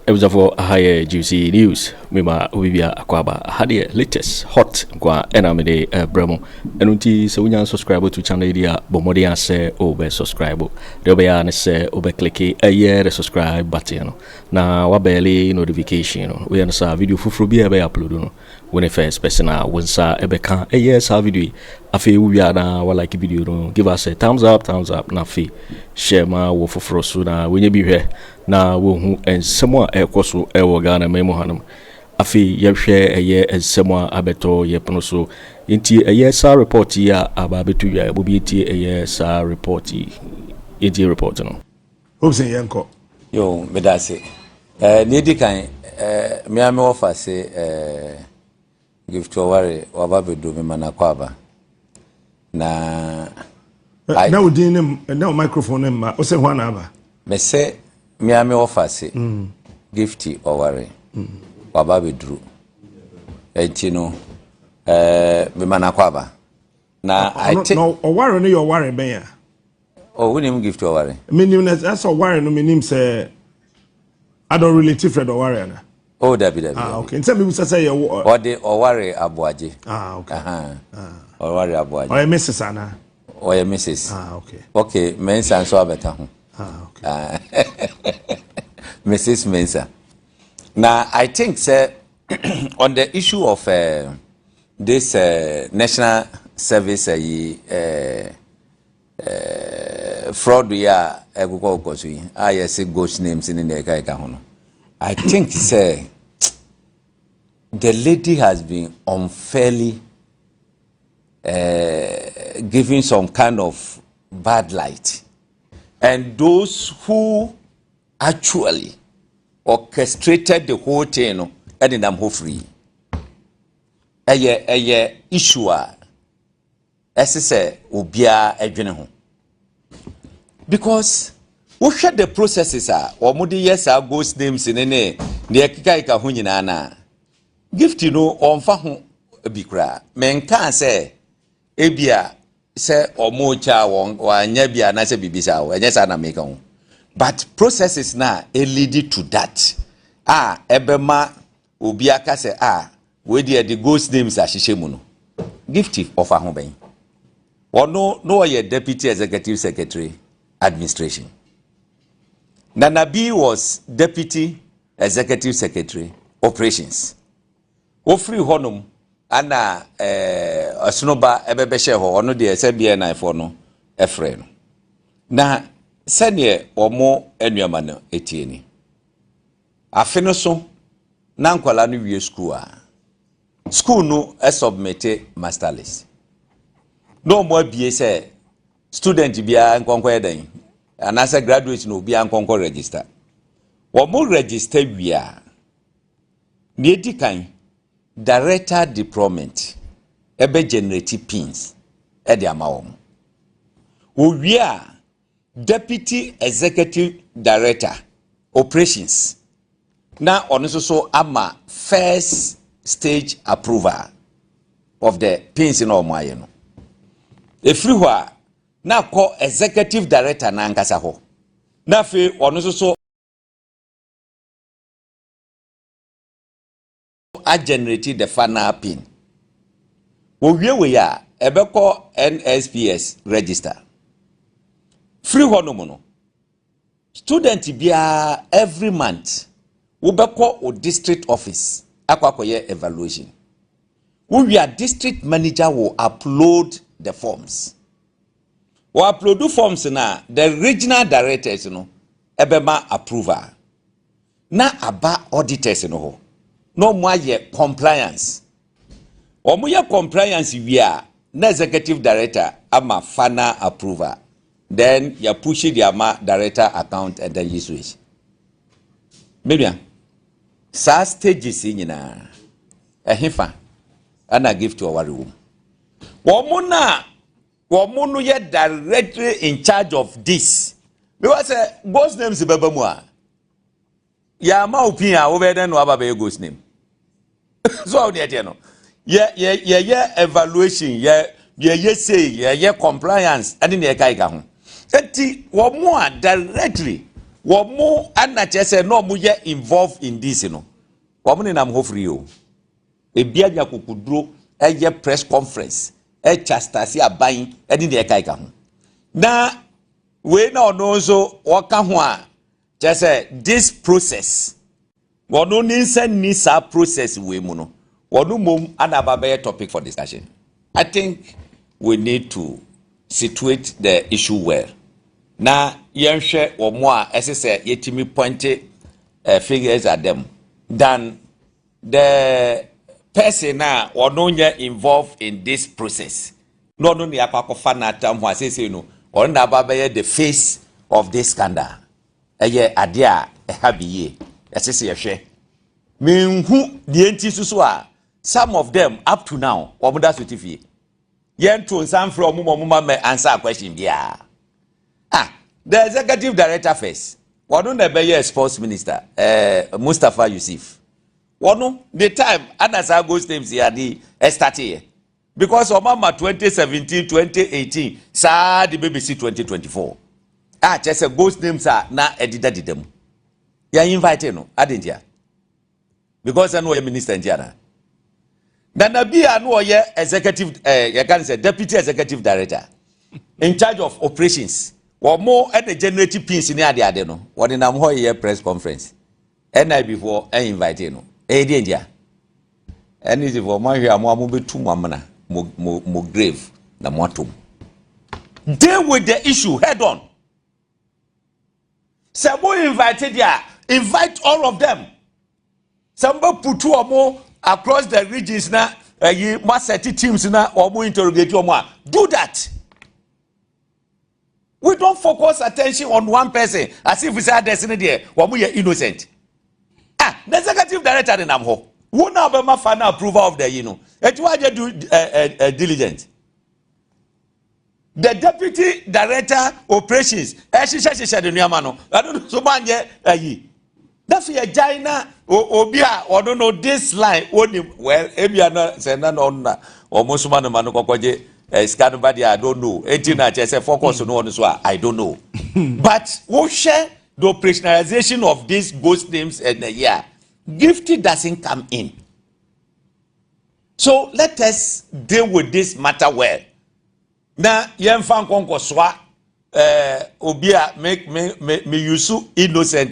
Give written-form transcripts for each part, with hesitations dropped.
Ebuzafo higher juicy news. Mima ubibia akwaba hadi latest hot kwa enamide bremo. Enunti se unya subscribe to channel dia bomodi ase obe subscribe. Dobe ya ne se obe click the subscribe button na wabeli notification no. We ansa video fufuru bi ebe upload no. When the first person wonsa ebe kan sa video afi ubia na wa like video no. Give us a thumbs up na fi share ma wo fufuru so na wenye bi hwe na wo hu ensemo ekoso ewo Ghana memo hanum afi yehwe eye ensemo abeto yepono so nti eye sa report ya ababetu ya obi ti eye sa report enti report no Hopeson yanko yo medase ni di kan me ame offer say give to worry wababedu me manakwaba na na udin na microphone ma o se ho na aba me say me ame offer say gifty or worry wababedru enti no me manakwaba na I think no o worry no your worry ben ya oh we name gift or worry me nim that's o worry no me nim say I don't really different or worry na oh Dabi okay nse me say you or the or worry abuaje okay or worry abuaje or Mrs. Anna or your Mrs. Okay Mensa so abeta ho okay Mrs. Mensa. Now, I think, sir, on the issue of this national service fraud, we are I say ghost names in the Kaikahono. I think, sir, the lady has been unfairly given some kind of bad light, and those who actually orchestrated the whole thing no and in them ho free eye issue say obia adwene ho because we share the processes or mudi yes are ghost names in ne ekika ho nyina na gift no onfa ho bi kra men kan say ebia say omocha wanya bia na say bibisa wo enye sa na make ho. But processes now lead to that. Ebema obiaka say we the ghost names are shishemuno. Gifty of ahoben. Or no ye deputy executive secretary administration. Nanabi was deputy executive secretary operations. Ofori honum ana asnoba ebebehye ho ono de SBN for no efre no. Na senior omo enuama no etieni afeno so na nkwala no wie school no submit master list no mo abie say student bia nkonko eden anasa graduate no bia nkonko register omo register wia ni edikan director deployment ebe generate pins e de amawo wo wia Deputy Executive Director Operations now on so ama first stage approval of the pins in Omoye no efriwa na call Executive Director na nkasa ho na fe on so a generate the final pin wo wie ya ebeko NSPS register free honomono student bia every month we beko o district office akwakoye evaluation we are district manager will upload the forms we upload the forms na the regional directors no ebema approval na aba auditors no ho no mo aye compliance o mo ye compliance wia na executive director ama final approval. Then you push the director account and then you switch. Maybe sa stages in na hefa and I give to our room. Woman ye directly in charge of this. Because ghost names bebamwa. Ya ma opinion over there no ababe ghost name. So how dey no. Yeah evaluation, yeah say, yeah compliance and in the kai ka ho. Eti womo directly Womo anna chese no mu ye involved in this no. Womo ni nam Ofori o. Ebia nya kokuduro eye press conference. Chastasi aban edi de kaika ho. Na we na ono so waka ho a chese this process. Wono ni nsa sa process we mu no. Wono mom anababa topic for discussion. I think we need to situate the issue well. Na yenhwe omo a esese yetimi pointe figures at them than the person na ononya involved in this process. No ni akwakofa na tam ho asese no on na baba the face of this scandal. Eye ade a habiye esese yehwe. Menhu die enti susu a some of them up to now omoda sotifie. Yen to some from mumma me answer question bia. The executive director first. Wanu nebeye sports minister, Mustafa Yusuf. Wanu the time Anasa goes names here the started here. Because Obama 2017, 2018, sa the BBC 2024. Just a ghost names are na edida didem. Ya invited no, adintia. Because I know a minister in Jana. Nanabi anu ye executive, you can say deputy executive director in charge of operations. Or more at the generative pins in the ade no. What in am here press conference. And I before I invite you no. Danger. And is for my here mo be two mamana mo grave na motum. Deal with the issue head on. Some invited ya, invite all of them. Somebody put two or more across the regions na you must set teams na or more interrogate you more. Do that. We don't focus attention on one person as if we say destiny there, we are innocent. The executive director in Amho, who now be my final approval of the and why they do diligence. The deputy director operations, I don't know so many that's a China Obia or don't know this line only well Ebiana Senana or Musumano Manoko. Scándal, I don't know. 18 I say focus on one so I don't know. But we share the operationalization of these ghost names and yeah, Gifty doesn't come in. So let us deal with this matter well. Now, yen fan konko swa obia make me use innocent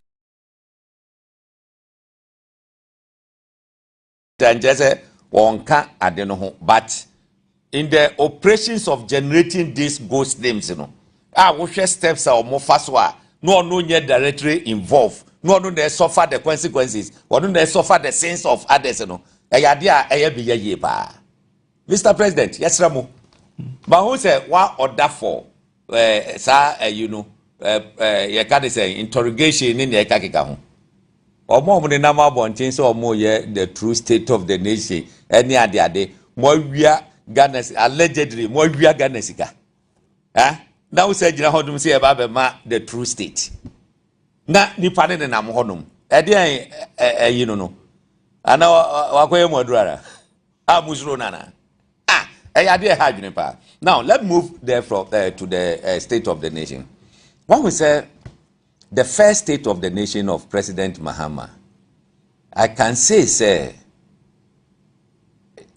and just say wonka adeno but in the operations of generating these ghost names, what steps are more fast no yet directly involved, no they suffer the consequences, or no they suffer the sins of others, Mr. President, yes, Ramu. But who said what order for you can't say interrogation in the Kakikahu? Or more than number one things or more the true state of the nation, any other day, more we are. Ghana allegedly more we are Ghana sika. Now said you know say about the true state. Na ni pane na nam honum. You know. Ana wakoye modura. Musro nana. Now let's move there from to the state of the nation. When we say the first state of the nation of President Mahama, I can say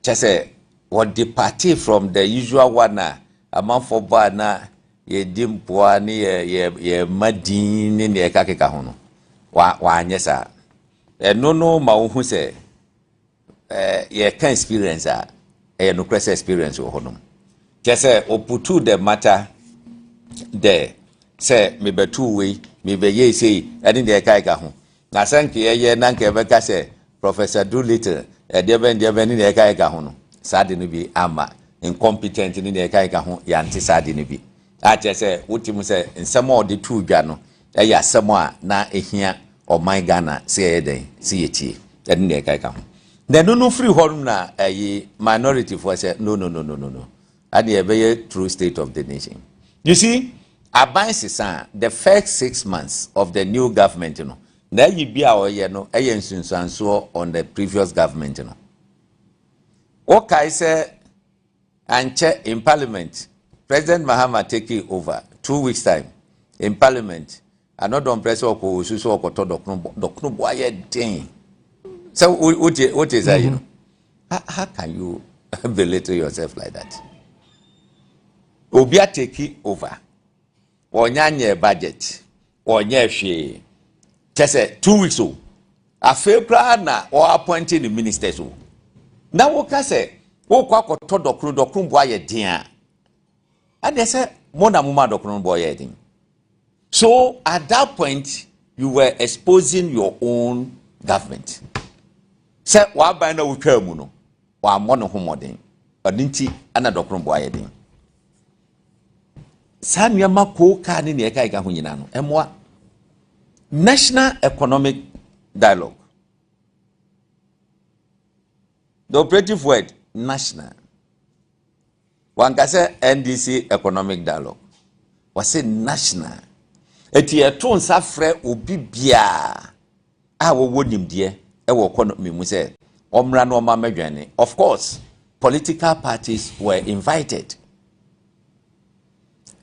just say what departed from the usual one a month for bana ye dimpoa ni ye madin ni ye kakeka hono wa anyesa no ma wo say ye can experience no crest experience wo hono just say oputu the matter there say me betu we me be ye say eni de kakeka ho na sanke ye na nke be ka say Professor Doolittle de ben ni de kakeka hono Sadi no bi ama incompetent ni na eka ho ya nti sadi no bi a che se wotimu se nsemo ode tu dwa no ya asemo a na ehia oman Ghana se eden se yetie eden na eka ho the no free home na minority for say no and the very true state of the nation. You see aban sisa the first 6 months of the new government na yi bia o ye no nsunsuanso on the previous government Okay, say, and check in Parliament, President Mahama taking over 2 weeks time in Parliament. ano Dompreh so ko susu ko to dokno boy den. So what is that, you know? How can you belittle yourself like that? Obia take over. Onyanye budget. Onye hwe. Kese 2 weeks o. Afebra na or appointing the ministers o. Na wo ka se wo kwa koto dokno boy den. And they say more than mama dokno boy den. So at that point you were exposing your own government. Say wa ban na wotwa mu no wa mono homoden odinti ana dokron boaye den sanu ma ko ka ne ne ka ho nyina no emwa national economic dialogue, the operative word national one ka say NDC economic dialogue was say national eti eto nsa frɛ obi bia a wo wonim de of course, political parties were invited.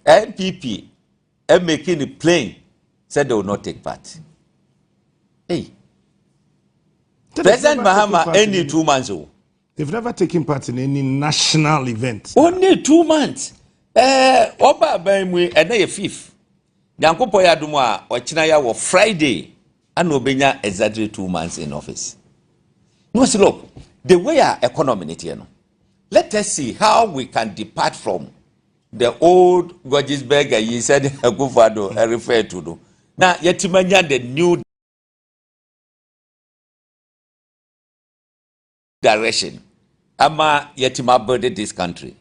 NPP, making it plain, said they will not take part. Hey, President Mahama, any 2 months old. They've never taken part in any national event. Only 2 months. Oba Bawumia and a fifth. Nyankopo ya dumwa ochinaya wo Friday. And Obenya exactly 2 months in office. No, see, look, the way our economy is here, let us see how we can depart from the old gorgeous beggar you said Akufo Addo referred to. Now, yetimanya the new direction. Ama yetima build this country.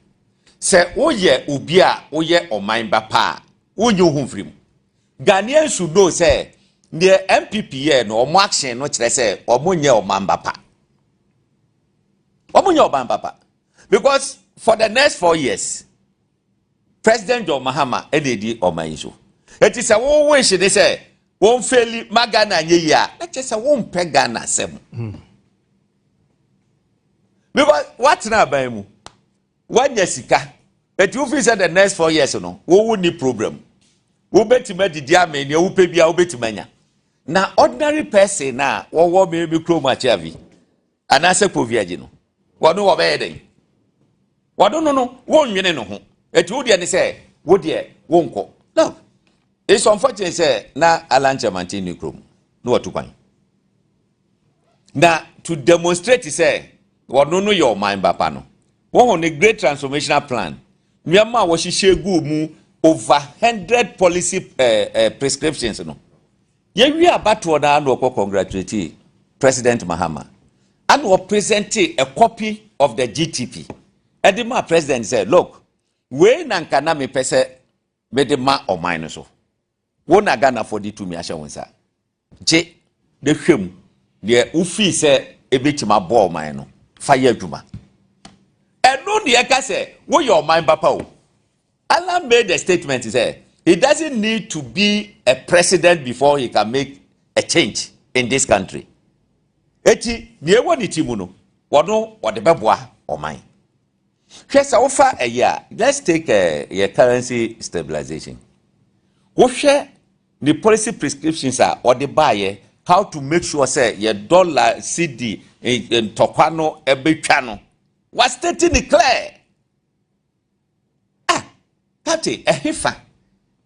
Say, oye ubia, oye omaimba pa, oye humfrim. Ghanaians should know, say, the NPP no omo action no kire say omo nye omamba pa. Omo nye omamba pa. Because for the next 4 years, President John Mahama ededi omanyiso. It is a wo wish they say won faili magana nye ya. Let just say won pe Ghana sem. Because what na ban mu? One yesika. It you feel say the next 4 years no, wo ni problem. Wo betima didi ameni wo pe bia wo betimanya. Na ordinary person na wo maybe chroma chavi anase poviaji no wono wo be den wodo no wo nwene no ho eti wo de ne say wo de wo nko no it's unfortunate say na alancha mantini chrome no watukwan na to demonstrate say wono no your mind papa no wo ho ne great transformational plan nyama wo hihye mu over 100 policy prescriptions no. We are about to Anno congratulate President Mahama. Anno presented a copy of the GTP. And the president said, look, we nankana me pese me de ma or minus so. Wona Ghana for the 2 million wonsa. Je the him the ufi say a bit my ball mine fire juma. And no the eka say, wo your mind papa. Alan made a statement he said he doesn't need to be a president before he can make a change in this country. Eti niewo ni timu no wono wode beboa o man. Hwesa wo fa a year. Let's take your currency stabilization. Wo hwe the policy prescriptions are or the buy how to make sure say your dollar CD in tokwano ebetwa no. Was stating clear. Kati ehifa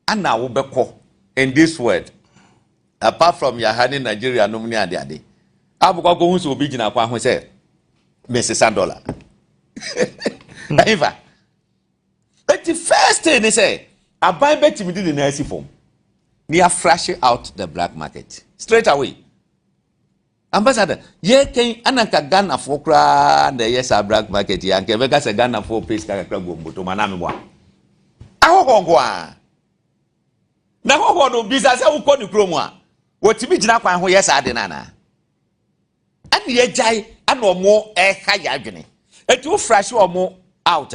ana wo beko in this word apart from Yahani Nigeria no mni ade abukwa ko hunso obi gina kwa ho say $1 ehifa but the first thing they say abai betimi di na asi form they are flashing out the black market straight away. Ambassador ye ken ananka Ghana for kra na yes black market ya nke be ka se Ghana for place ka kra gomboto maname bwa ahogongwa na hoho no bisa se wo ni kromu a wotimi gina kwan ho yes ade nana ani ye jai ana omo ha ya adwene eti wo fresh omo out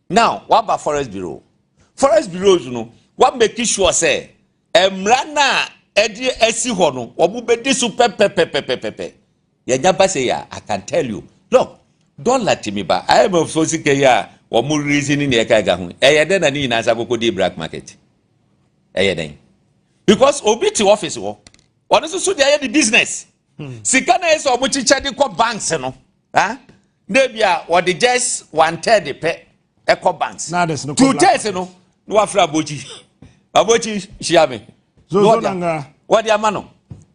now what about forest bureaus no what make sure say emra na edi esi ho no obu be di su pepepepepepe ye nyaba say ya I can tell you look don't let me ba I am of so sike ya omu reason ni e ka ga hu eye den na ni na sa kokodi black market eye den because obi to office wo one so dey the business sika na eso omo chicha de ko banks no na bia what the just 1/3 pe eco banks two thirds no no afra abochi shiame zo nanga what the amano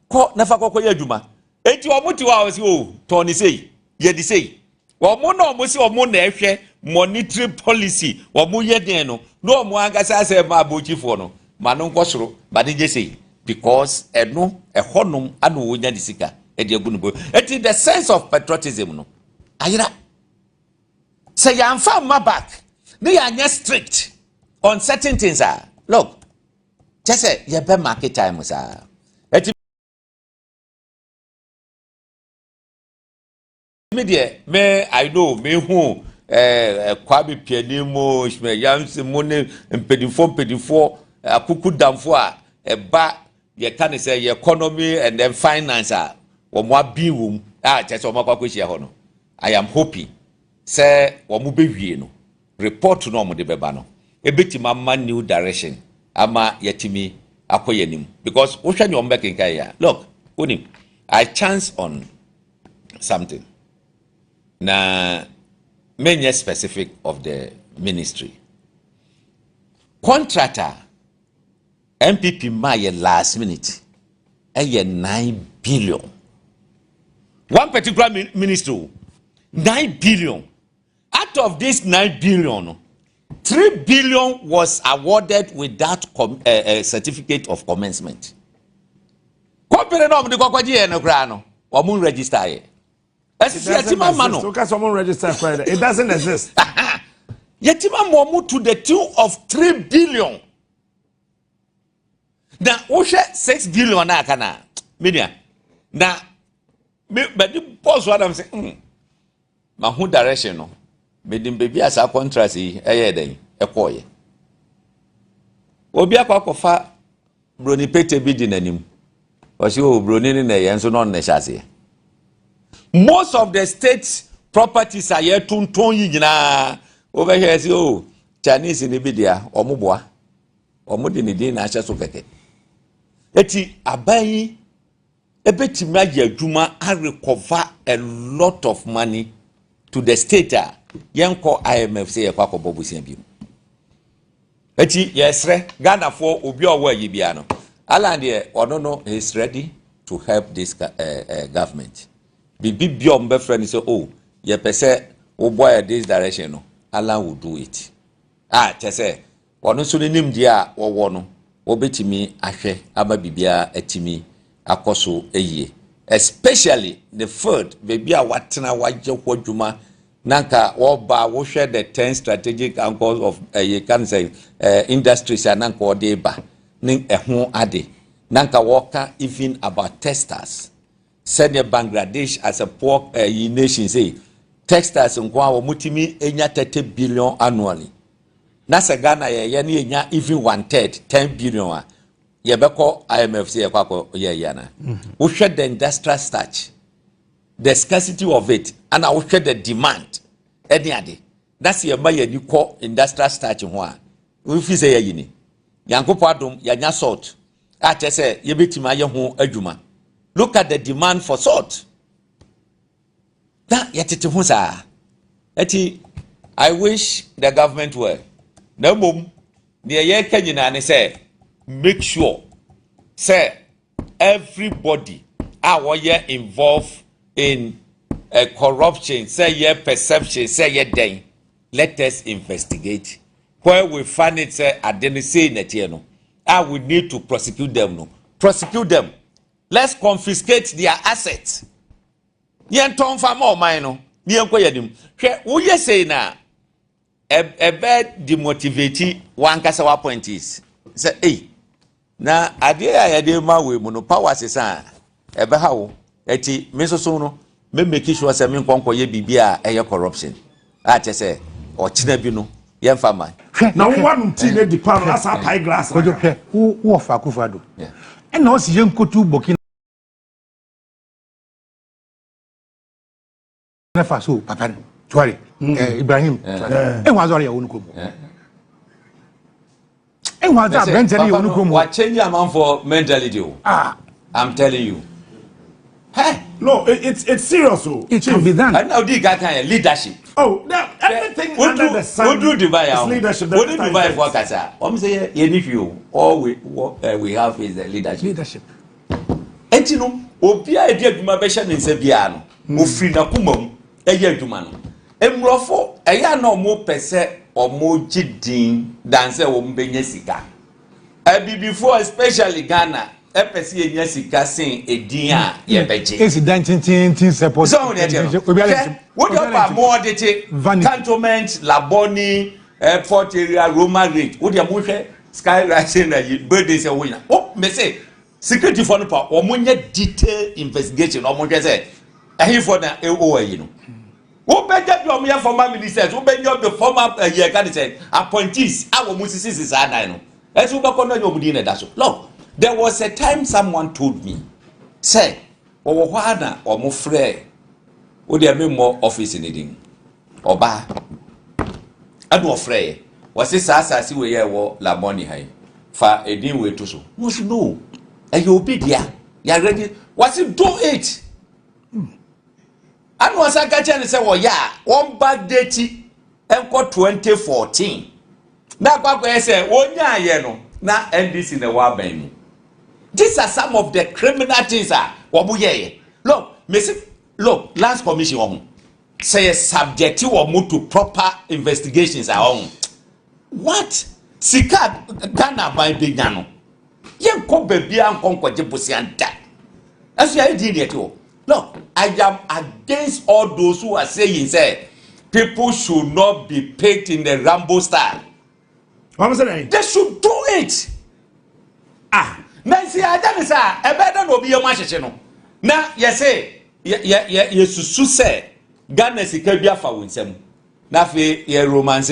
ko na fa kokko ya adwuma enti omo ti wa o to ni sei ye di sei omo na omo si omo na ehwe monetary policy omo ye den no no omo angasa se ma abochi fo no ma no nkosoro ba de je sei because eno ehonum ana wonya di sika e de agunubo enti the sense of patriotism no ayira say ya amfa ma back they are not strict on certain things look just say you be market time sir me I know me who kwabi pianimo me Gyamfi mo ne mpedifo akuku damfo ba ye can say economy and then finance wo mo abi wom just wo makwa kwehia ho no I am hoping say wo mo bewie no report no mo de beba no ebetima ma new direction ama yetimi akoyenim because wo hwa ne o mbekenka ya look onim I chance on something na many specific of the ministry contractor NPP my last minute 9 billion one particular ministry 9 billion out of this 9 billion 3 billion was awarded without certificate of commencement company no de kokwaji e no kra no o mun register ye it doesn't exist. Yetima momu to the tune of 3 billion. Now, Osha 6 billion na kana. Media. Now, but the boss what I'm saying. Ma who direction no. Me dim baby as a contract den ekoye. Obi akwakofa broni pete bi di nanim. O si o broni ni na ye nso no nne most of the state's properties are here to nyina over here say oh Chinese ni bidia omoboa omodi ni din na ahye so keke eti aban ebetimi age adwuma a recover a lot of money to the state yenko IMF say yakwa bobusia bi eti yesre Ghana for obi owo ayi bia no alande ono is ready to help this government Bibi biom be friend say oh ye pese wo boy this direction no Allah will do it chese ono so nim dia wo no wo betimi ahwe aba bibia atimi akoso eyie especially the food baby a watena waje kwadwuma nanka wo ba wo hwe the 10 strategic anchors of you can say industries nanka wo de ba nin eho ade nanka wo ka even about testers send Bangladesh as a poor nation say textiles nkwa wo mutimi enya 30 billion annually na se Ghana ye na enya even 1/3 10 billion ye beko IMF say kwako ye yana wo hwe the industrial starch the scarcity of it and wo hwe the demand any ade that's ye maye ni ko industrial starch ho a wo fi say ye yini Yankopɔ adom ya nya salt a chese ye betima ye ho adwuma. Look at the demand for salt. That yetete hu sa. Eti I wish the government were. Na mum ne ye ka nyina ne say make sure say everybody are involved in corruption, say ye perception, say ye den. Let us investigate. Where we find it say adenise netie no. I will need to prosecute them no. Prosecute them. Let's confiscate their assets. Yen ton fa mo man no, yen ko yadim. Hwe wo ye say na ebe demotivate one kasa wa point is. Say na ade a yade ma we mu no power sesa ebe ha wo. Eti me so no me make sure say me nkonko ye bibia eye corruption. A che say o china bi no yen fa man. Na wo wan ti na di pan as a pie glass. Kojo pe wo fa Akufo Addo. And now see Yenkotu Burkina Faso, Papa, Tuari, Ibrahim, and was already own group. And what's that? Mentally, you want what change your man for mentality? I'm telling you. Hey, no, it's serious. It can be done. And now the guy can leadership. Oh, everything under the sun is leadership. What do you buy for Kasa? I'm saying, if you all we have is the leadership. And you know, Obia idea to my patient in Sebiano, Mufrina Kumum, a year to man. Emrofo, a ya no more per se or more jidding than say Ombenyesika. Before, especially Ghana. FPC Yesika saying a dia yebeji. Is it dancing support? So what about more detail? Cantonment, Laboni, airport area, Roma rate. What you move sky rising birthdays a winner. Oh, me say security for the power or more detailed investigation or more say a here for the AOA, you know. Who better your former ministers, who better your former candidate appointees, our Moses is I know. As we back on your Budina Dasso. Look. There was a time someone told me, say, or Wana or Mofre, would there be more office in it? Oba, I do afraid. Was this as we were la money high? For a new way to so. Must know. And you'll be there. You're ready. What's it do it? And was I catching and say, well, yeah, one bad date, and 2014. Now, Papa say, oh, yeah, you know, now NDC in the war band. These are some of the criminal things. Look, last commission say subjective or move to proper investigations are on. What? Sika Ghana by Bignano. Yen ko baby and conquer Busianta. As you did it. Look, I am against all those who are saying, say, people should not be paid in the Rambo style. They should do it. Nancy Adanisa, a better no be your machine. Now, yes, you say, Ghana Sikabia for Winsem. Nafi, ye romance.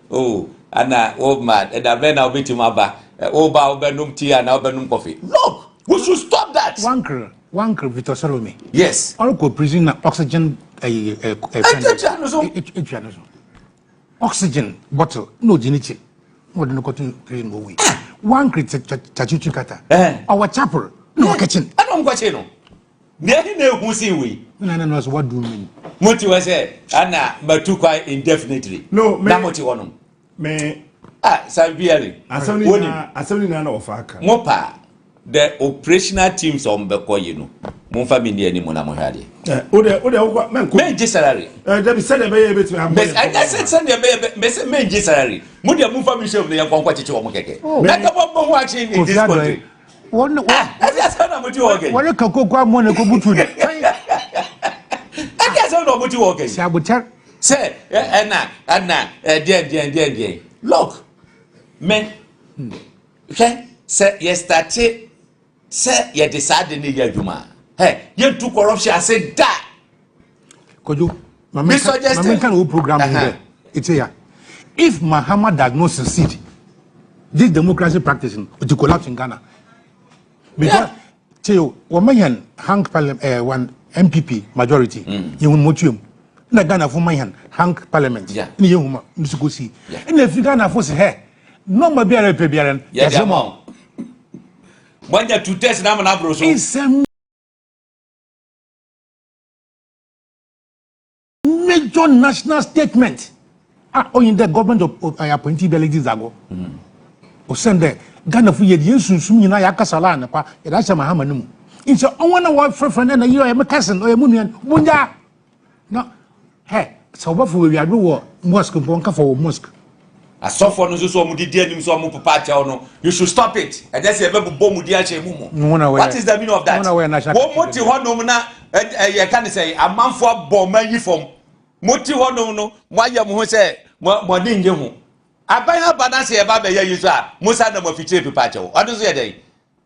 Oh, Anna, old mad, and I've been out to my back. Oh, Benum tea and Benum coffee. Look, we should stop that. One Victor Salome. Yes. All go prison oxygen oxygen bottle, no genichi. What no cotton green away. One critic Chachuchukata. Our chapel, no kitchen. I don't watch it. There no who see we. None knows what do you mean. What you say, Anna, but too quite indefinitely. No, not what you want. Me, Sabiari. Assembly Nana of Aka. Mopa, the operational teams on Beko, you know. Monfamini any Monamohadi. Major salary. Debbie said a baby to have. I said, send your baby, major salary. Mudia Monfamini of the young Conquachi Omake. Like a watching in this country. What a cocoa Monaco Butu. I guess I don't know what you walk. Saboteur. Say, Anna, dear. Look, men, okay, say, yes, that's it. Say, you decided in your Juma. Hey, you took corruption. I said that. Kojo, my program it's here. If Mahama does not succeed, this democracy practicing will collapse in Ghana. Because, Teo, Woman hang one NPP majority, you will motium. Na Ghana for my hand, hang parliament. Yeah. Ni yuma, msukusi. And if Ghana force her, no ma biara pebiaran. Yes, mom. When you to test na na bro so. It's a major national statement. Oh, in the government of appointee delegates ago. O send there Ghana for yedi sunsun nyina yakasala na pa. E da chama Mahama nemu. It's a one wa friend na you am cousin or mumian. Bunja. No. Hey, so what we are doing mosque for mosque. A soft one is so mudian so mupacha. You should stop it. And that's a baby bomudiache mumu. What is the meaning of that? What moti honomuna I can say a man for bomb from Moti hono, why you who say Modin Yamu. I buy her banana about the user, Musa no fiche to pacho. What is your day?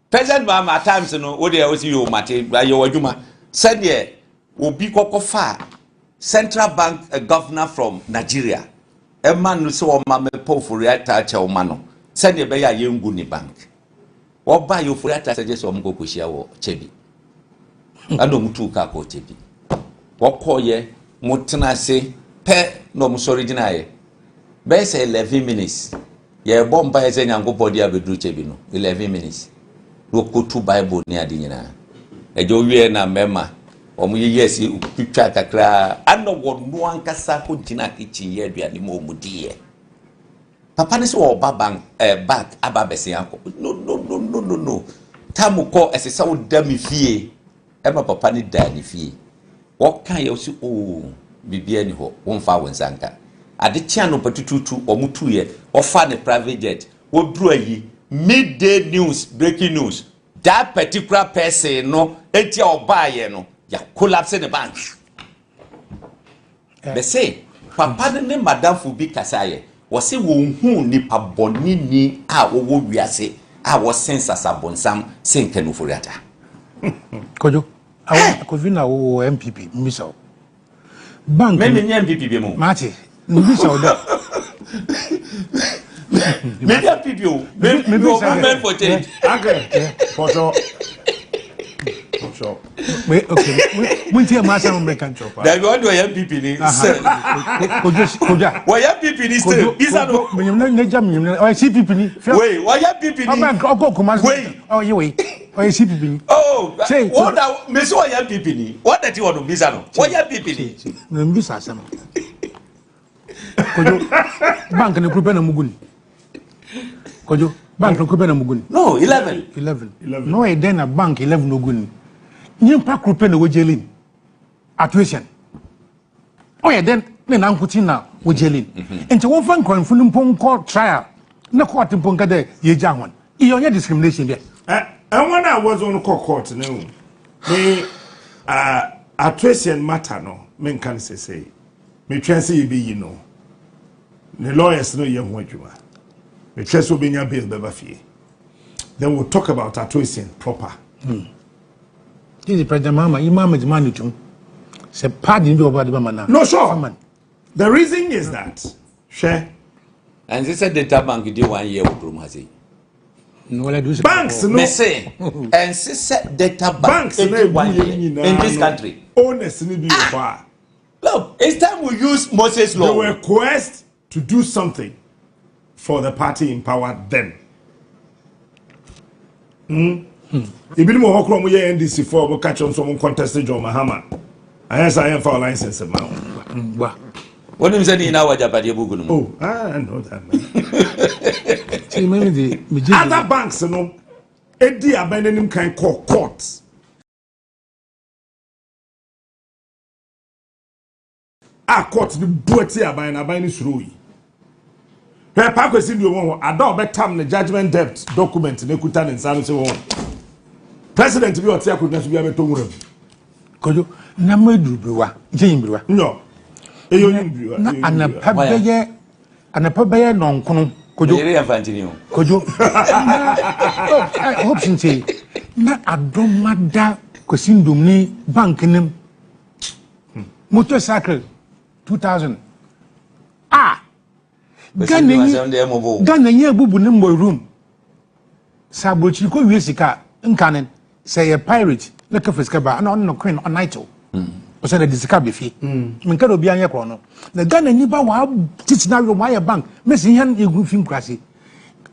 President Mama times no what they always you mate by your Juma. Said ye will be far. Central Bank governor from Nigeria. A man who saw Mamma Ofori Atta Mano. Send a beya Yunguni Bank. Or buy you for that suggest or Mgokushia or Chebi. I don't two kako Chebi. What call ye, Mutana say, pe no musoriginal. Best 11 minutes. ye bomba ye se nyankopɔ dia bedru chebi no 11 minutes wo kotu bible ni ade nyina ejo wie na mema omo ye yesi pitwa kakra Anno wo no ankasa ko tina kitchen ye aduane mo mudie papa ne se wo bag aba bese akọ no tamu ko esesa wo da mi fie ema papa ne da ni fie wo kan ye si bibia ni ho wo mfa wo nsanka ade tia no patututu omutu ye ofa ne private jet wo dru ayi midday news breaking news that particular person no etia obaye no ya collapse the bank they say papa ne madam fu bi kasaye wo se wo hu nipa boni ni a wo wiase a wo sensa sabonsam senke no Ofori Atta Kojo akovina wo NPP miso bank me NPP be mo mate miso da maybe NPP o maybe government for change okay for sure. Wait, okay. We tell my son American chopper. That you want to NPP ni. Koja. Why NPP ni still? Isa no. Me jam me. Oh, CPP ni. Wait, why NPP ni? Wait. Oh, you wait. Oh, CPP ni. Oh, what that me so why NPP ni? What that you want to Bisa no? Why NPP ni? Me Bisa sama. Kojo. Bank ni kupe na muguni. Kojo. Bank no kupe na muguni. No, 11. No, then a bank 11 no guni. Nyimpa kupe na wojelin. Atuation. Oh yeah, then na nkutina wojelin. Enti won fan kwanfu mpon call trial. Na court mpon kade ye jahwan. Iyo nya discrimination there. And when I was on court no. Me atuation matter no. Men can say. Me transi ye be you know. The lawyers no ye ho adwuma. Me transi obenya bail beba fie. Then we'll talk about atuation proper. This is President Mahama. Imam is man too. Se pardon be over the man. No, sure. The reason is that share. And this said data bank did 1 year with room has it. No, I do. Banks no. Me say. And this said data banks in this country. Honestly, be far. Look, it's time we use Moses law. They were coerced to do something for the party in power then. Even more hokro mo ye NDC for we catch on some contested John Mahama. I am for license amount. What do you say in our Japadi Bugunum? Oh, I know that man. Other banks no Eddie abandoning can call courts. Court the buoti aban suru. Pe pa kwesi di won ada obetam the judgment debt document na kuta ne nsa no se won. President bi otia kudna so bi abeto nwura. Kojo na madrubewa jeimbriwa. No. Eyo nyimbriwa. Na anapabeye nonkono kojo. Yere infantini o. Kojo. Hopeson say na adomada kwesindum ni bank nem. Motorcycle 2000. Ghana nye bubu ne mboy room. Sabochi ko wiesika nkanen say a pirate like fiska ba na on no queen on nighto. O say na disika be fi. Menka do bia nye kro no. Na Ghana ni ba wa titina we why bank. Mesi yan egu fi nkrasi.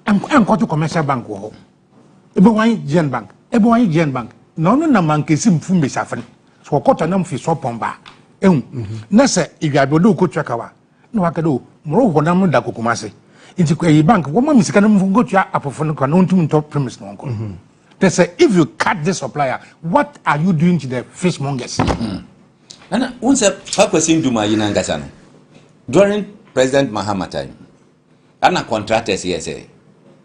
Enko to commercial bank wo. Ebe wan Gen bank. Ebe wan Gen bank. Na no na man kesi mfu mbesafren. So koto na mfi so pomba. Na se igwabodo ko twakawa. Na wakado moro honam da kokumase. Inti kwa bank wo ma misika na mfungo twa apofo no kwa no ntum top premise no nko. They say if you cut the supplier, what are you doing to the fishmongers? Ana unse pakwesi nduma yina ngasa no. During President Mahama time. Ana contractors here say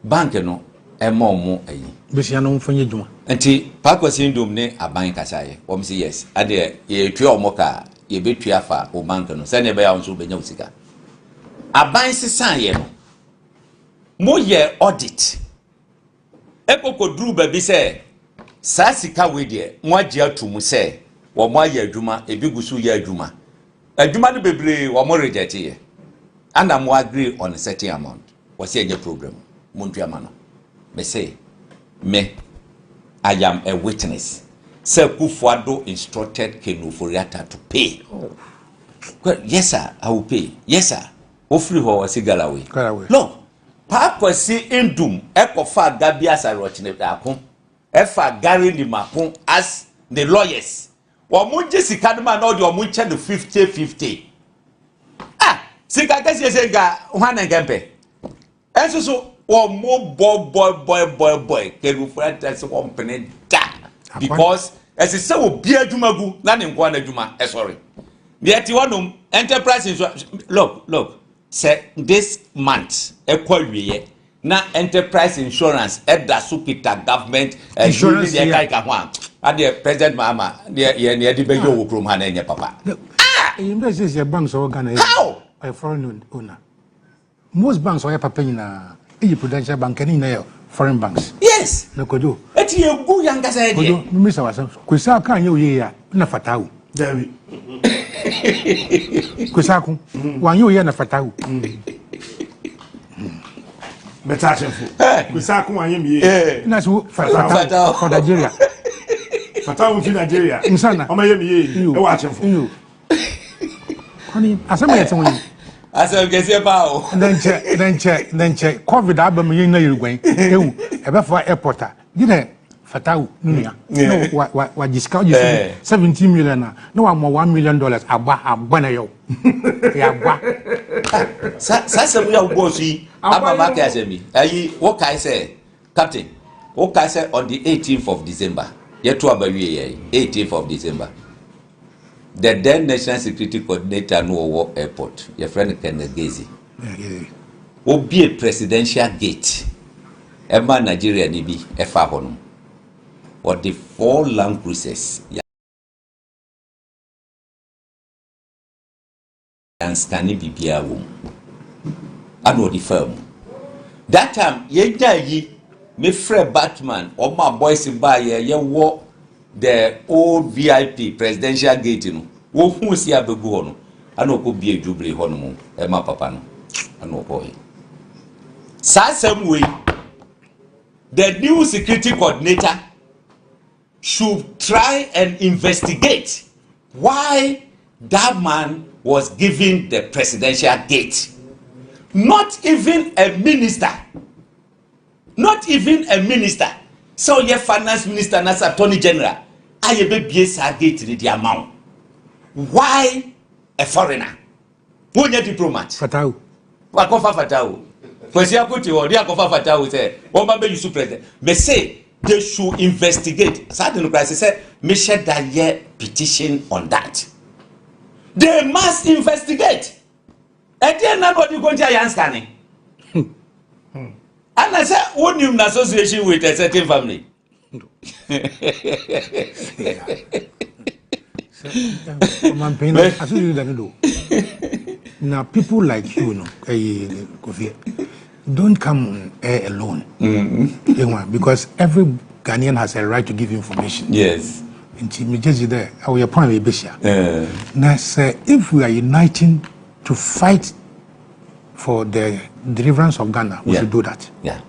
bank no mo ayi. Besia no mfonye dwuma. Enti pakwesi ndum ne aban kasaye. Wo msi yes. Ade ye twa omoka ye betua fa o bank no. Se ne be ya onso benya usika. Aban sisan ye no. Mo ye audit. Ekoko dru ba bi se sa sika we de mo age atumu se wo mo aye adwuma ebi gusu ye adwuma. Adwuma no bebre wo mo reject ye. And mo agree on a certain amount. Was here a program. Muntuamano. Me say I am a witness. Sir Akufo Addo instructed Ofori Atta to pay. Well, yes, sir, I will pay. Yes, sir. Ofri ho Sigalawe. Galaway. No. pa kwasi endum ekofa Gabby asare otchere dako efa Gary ni mako as the lawyers wo je sika no ma na odi o mu che the 50-50 sika kesi senga hwana ngempe enso wo mo boy Kerufu Atta se company da because as I say obi adwumagu na ne nko na adwuma sorry yet one enterprise insurance look say this month ekwawiye na enterprise insurance da supita government insurance dey kai ka ho ade president Mahama ne de be yo krom ha na enye papa you know say banks are Ghana a foreign owner most banks are papa nyina prudential bank any na foreign banks yes na Kojo eti egu yanga say dey Kojo mi sa wasa kwesa kan ye oye ya na fatawu Gabby kwesa ku wan ye oye na fatawu better chefo kwesa ku wan ye mi na so fatawu for Nigeria fatawu fi Nigeria insana o ma ye mi ye e wa chefo Honey, asama yet when asem kese ba o then check COVID abam yin na yirugwan ewu ebe for airporter gide fatawu nunia no wa discount you 17 million no wa mo $1 million agba na yo ya agba sa we are go see ababa ka asemi ayi what kai say captain what kai say on the 18th of December yeto abawie 18th of December the then National Security Coordinator no airport your friend Kennedy Agyapong obi a presidential gate ema Nigeria ni bi efa hono or the 4 Land Cruisers and scanning bibia wo and the firm that time ye yi me free Batman or my boys by ye wo the old VIP presidential gate no wo hu si abegu ho no ana ko bie djubre ho no mo e ma papa no ana ko he sa same way the new security coordinator should try and investigate why that man was given the presidential gate. Not even a minister. So your finance minister and attorney general I be BSA gate the amount. Why a foreigner? Who your diplomat? fatawu Wakofa fatawu. Kwesi akuti o ri akofa fatawu say won ba be you president. Me say they should investigate. Certain crisis say me share that year petition on that. They must investigate. And then nobody going to answer. And I said, when you in association with a certain family. Now people like you know Kofi, don't come on air alone. Because every Ghanaian has a right to give information. Yes. And just there, our point will be now say if we are uniting to fight for the deliverance of Ghana, we should do that. Yeah.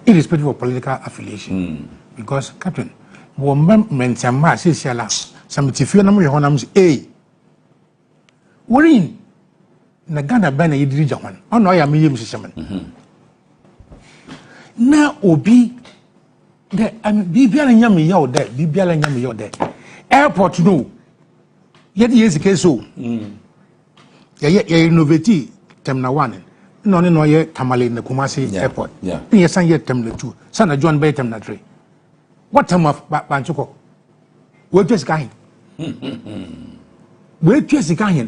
Irrespective of political affiliation. Because Captain, woman mention says some tifio na mo honam say we're in na Ghana ban na yidiri jawan. Ono ya me yem sisem. Na obi the bibia nyame yaw there bibia nyame yaw there airport no ye dey ezike so ye innovate terminal 1 no ye tamale na Kumasi airport ye san ye terminal 2 san John Bay terminal 3 what time of banchuko we just guy we just guy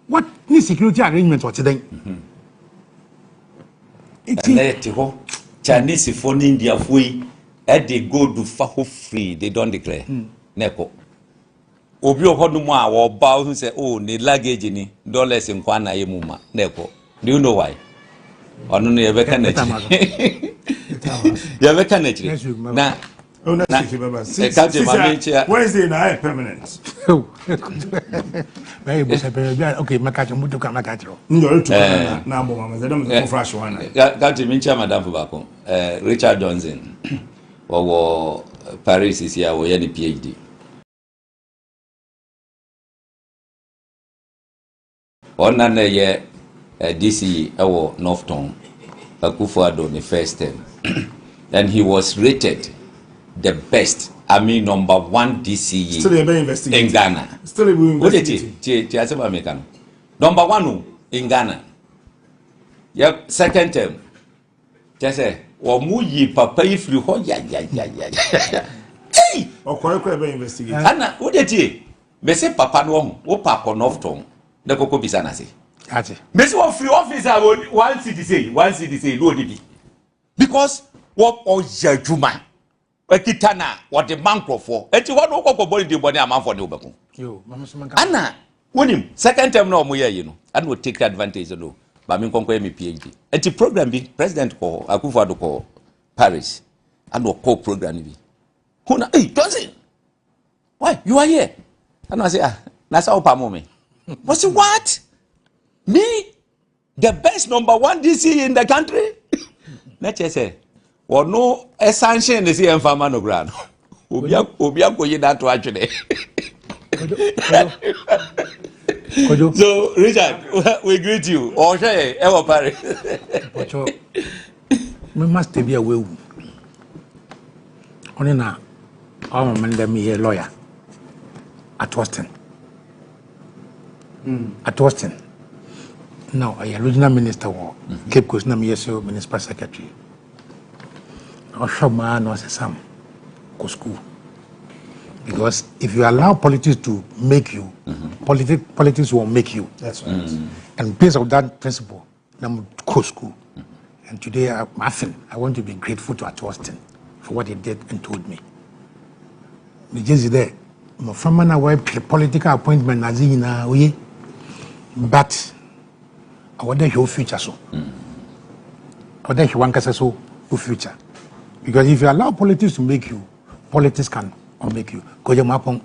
what ni security arrangement what then it's Chinese phone India fui they go to for free they don't declare neko obi ohodum a wo ba who say oh ni luggage ni dollars in kwana yemuma neko do you know why onu no yebe kanachiri yebe kanachiri na Wednesday na permanent okay makacho mutu kama makacho ndo tu na bo mama zedam ko fresh one kati mincha madam bako Richard Johnson wo Paris is here wo ye ni PhD ona na ye DC ewo Northton Akufo Addo the first term. And he was rated the best, I mean #1 DCE in Ghana. Still investigating. #1 in Ghana. Yep, second term. Just say, "Wamuyi papa ifri ho ya. Hey! Okwa investigate. Anna, what did you? Me say papa no wo papa no tom. Na koko bisa na say. Ati. Me say one free officer one city say no dey. Because what ojajuma. Ekitana what the mankrofo. Eti what no koko body dey body am for the obekun. Yo, mama so man. Anna, wonim second term na omo ye no. And will take advantage no. But me konko me PhD. Eti program bi president ko Akufo Addo ko Paris. And will call program bi. Huna, hey, Johnson. Why? You are here. And I say, that's how Pamo me. I say, what? Me? The best #1 DC in the country? Let's say, well, no sanction is here in Famano Grand. Obia go that to actually. So, Richard, we greet you. Or say, ever Paris. We must be away. Only now, I'm a lawyer. At Austin. At Austin. Now, I am regional minister of Cape Coast, Namieso, municipal secretary. I'll show my no Sam go school. Because if you allow politics to make you, politics will make you. That's right. And based on that principle, I'm go school. And today, I want to be grateful to At Austin for what he did and told me. The just there. My family now political appointment as in we, but I want your future so. I want you want so future, because if you allow politics to make you, politics can make you. Kojo Kyeremanteng.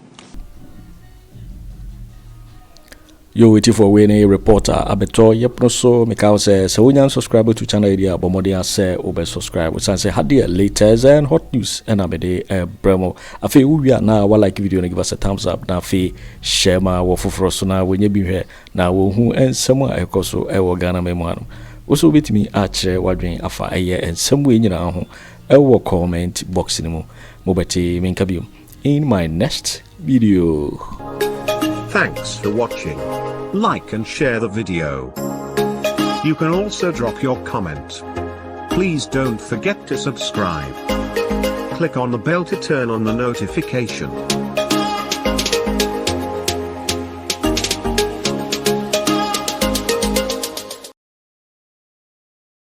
Yo, waiting for when reporter abeto yep no so Mikao say so when you subscribe to channel area Bombshell say over subscribe we say had the latest and hot news and amede bremo afi we are now wa like video and give us a thumbs up na afi share ma wo foforo so na we nya bi hwe na wo hu ensem a ekoso e wo Ghana memo ano also betimi a chere wadwen afa eye ensem we nyina ho e wo comment box ni mu beti menka biom in my next video. Thanks for watching. Like and share the video. You can also drop your comment. Please don't forget to subscribe. Click on the bell to turn on the notification.